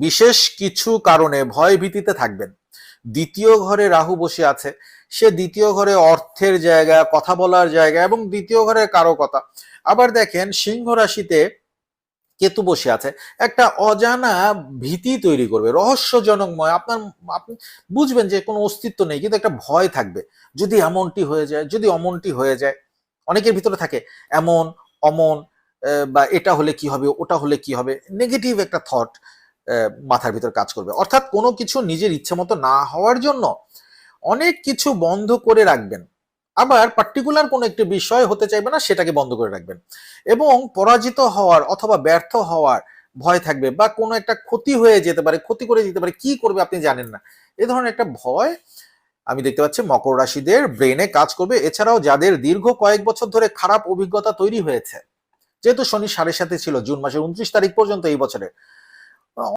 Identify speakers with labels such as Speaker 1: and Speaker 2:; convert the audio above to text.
Speaker 1: বিশেষ কিছু কারণে ভয় ভীতিতে থাকবেন। দ্বিতীয় ঘরে রাহু বসে আছে, সে দ্বিতীয় ঘরে অর্থের জায়গা, কথা বলার জায়গা এবং দ্বিতীয় ঘরের কারকতা। আবার দেখেন সিংহ রাশিতে কেতু বসে আছে, একটা অজানা ভীতি তৈরি করবে, রহস্যজনকময়। আপনি বুঝবেন যে কোনো অস্তিত্ব নেই, কিন্তু একটা ভয় থাকবে, যদি এমনটি হয়ে যায়, যদি অমনটি হয়ে যায়। অনেকের ভিতরে থাকে এমন অমন, বা এটা হলে কি হবে, ওটা হলে কি হবে, নেগেটিভ একটা থট মাথার ভিতর কাজ করবে। অর্থাৎ কোনো কিছু নিজের ইচ্ছে মতো না হওয়ার জন্য অনেক কিছু বন্ধ করে রাখবেন, আবার পার্টিকুলার কোনো একটি বিষয় হতে চাইবে না, সেটাকে বন্ধ করে রাখবেন। এবং পরাজিত হওয়ার অথবা ব্যর্থ হওয়ার ভয় থাকবে, বা কোনো একটা ক্ষতি হয়ে যেতে পারে, ক্ষতি করে দিতে পারে, কি করবে আপনি জানেন না, এ ধরনের একটা ভয় আমি দেখতে পাচ্ছি মকর রাশিদের ব্রেনে কাজ করবে। এছাড়াও যাদের দীর্ঘ কয়েক বছর ধরে খারাপ অভিজ্ঞতা তৈরি হয়েছে, যেহেতু শনি 7.5 ছিল জুন মাসের 29 তারিখ পর্যন্ত এই বছরে,